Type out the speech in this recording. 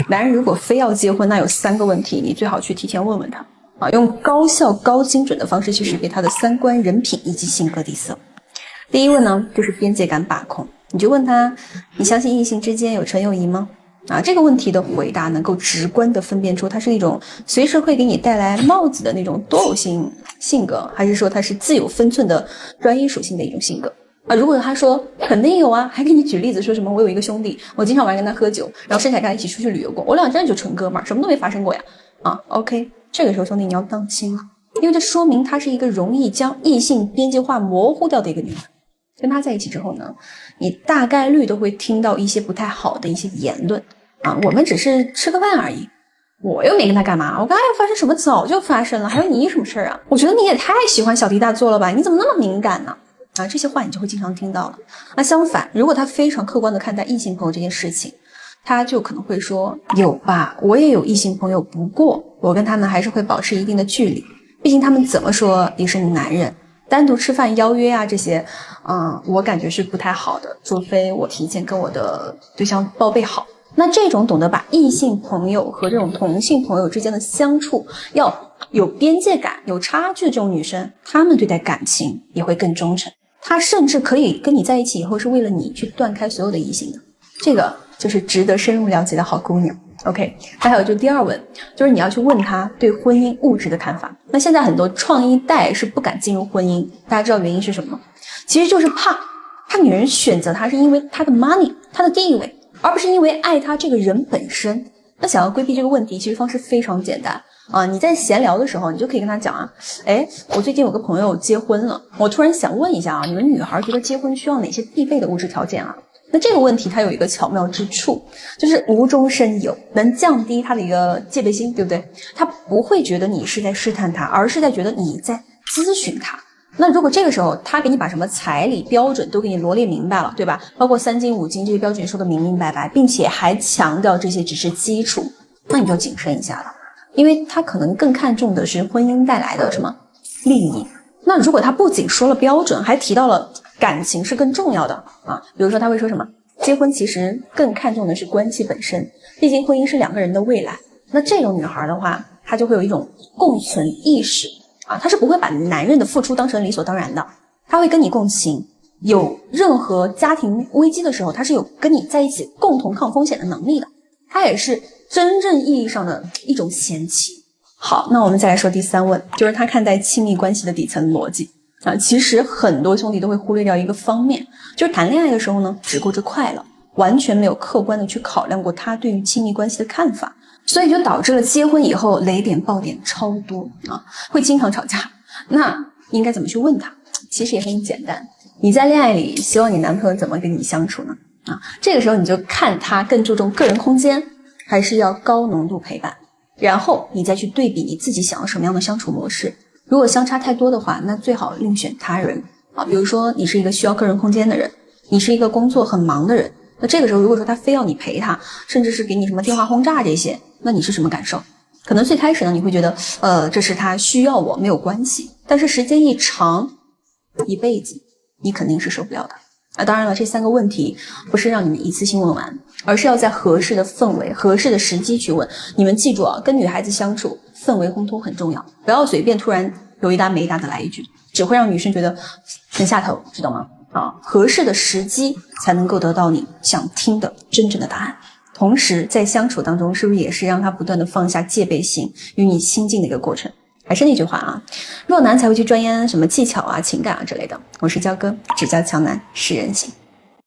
男人如果非要结婚，那有3个问题，你最好去提前问问他啊，用高效、高精准的方式去识别他的三观、人品以及性格底色。第一问呢，就是边界感把控，你就问他，你相信异性之间有纯友谊吗？啊，这个问题的回答能够直观地分辨出他是一种随时会给你带来帽子的那种多偶性格，还是说他是自有分寸的专一属性的一种性格。啊，如果他说肯定有啊，还给你举例子说什么我有一个兄弟，我经常晚上跟他喝酒，然后甚至还跟他一起出去旅游过，我俩真的就纯哥们儿，什么都没发生过呀。啊 ，OK， 这个时候兄弟你要当心了，因为这说明他是一个容易将异性边界化模糊掉的一个女人。跟他在一起之后呢，你大概率都会听到一些不太好的一些言论啊，我们只是吃个饭而已，我又没跟他干嘛，我跟他要发生什么早就发生了，还有你什么事啊？我觉得你也太喜欢小题大做了吧，你怎么那么敏感呢？啊，这些话你就会经常听到了。那相反，如果他非常客观的看待异性朋友这件事情，他就可能会说，有吧，我也有异性朋友，不过我跟他们还是会保持一定的距离，毕竟他们怎么说也是男人，单独吃饭邀约啊这些，我感觉是不太好的，除非我提前跟我的对象报备好。那这种懂得把异性朋友和这种同性朋友之间的相处要有边界感、有差距的这种女生，她们对待感情也会更忠诚，她甚至可以跟你在一起以后是为了你去断开所有的异性的，这个就是值得深入了解的好姑娘。OK， 那还有就第二问，就是你要去问他对婚姻物质的看法。那现在很多创一代是不敢进入婚姻，大家知道原因是什么吗？其实就是怕女人选择他是因为他的 money， 他的地位，而不是因为爱他这个人本身。那想要规避这个问题，其实方式非常简单啊！你在闲聊的时候，你就可以跟他讲啊，我最近有个朋友结婚了，我突然想问一下啊，你们女孩觉得结婚需要哪些必备的物质条件啊？那这个问题它有一个巧妙之处，就是无中生有，能降低他的一个戒备心，对不对？他不会觉得你是在试探他，而是在觉得你在咨询他。那如果这个时候他给你把什么彩礼标准都给你罗列明白了，对吧？包括3金5金这些标准说的明明白白，并且还强调这些只是基础，那你就谨慎一下了，因为他可能更看重的是婚姻带来的什么利益。那如果他不仅说了标准，还提到了感情是更重要的啊，比如说他会说什么，结婚其实更看重的是关系本身，毕竟婚姻是2个人的未来。那这种女孩的话，她就会有一种共存意识啊，她是不会把男人的付出当成理所当然的，她会跟你共情，有任何家庭危机的时候，她是有跟你在一起共同抗风险的能力的，她也是真正意义上的一种贤妻。好，那我们再来说第3问，就是他看待亲密关系的底层逻辑啊。其实很多兄弟都会忽略掉一个方面，就是谈恋爱的时候呢，只顾着快乐，完全没有客观的去考量过他对于亲密关系的看法，所以就导致了结婚以后雷点爆点超多啊，会经常吵架。那应该怎么去问他？其实也很简单，你在恋爱里希望你男朋友怎么跟你相处呢？啊，这个时候你就看他更注重个人空间，还是要高浓度陪伴。然后你再去对比你自己想要什么样的相处模式，如果相差太多的话，那最好另选他人啊。比如说你是一个需要个人空间的人，你是一个工作很忙的人，那这个时候如果说他非要你陪他，甚至是给你什么电话轰炸这些，那你是什么感受？可能最开始呢你会觉得这是他需要我，没有关系，但是时间一长，一辈子你肯定是受不了的。当然了，这3个问题不是让你们一次性问完，而是要在合适的氛围、合适的时机去问。你们记住啊，跟女孩子相处，氛围烘托很重要，不要随便突然有一搭没一搭的来一句，只会让女生觉得很下头，知道吗？啊，合适的时机才能够得到你想听的真正的答案。同时，在相处当中，是不是也是让他不断的放下戒备心，与你亲近的一个过程？还是那句话啊，弱男才会去钻研什么技巧啊、情感啊之类的。我是焦哥，只教强男识人心。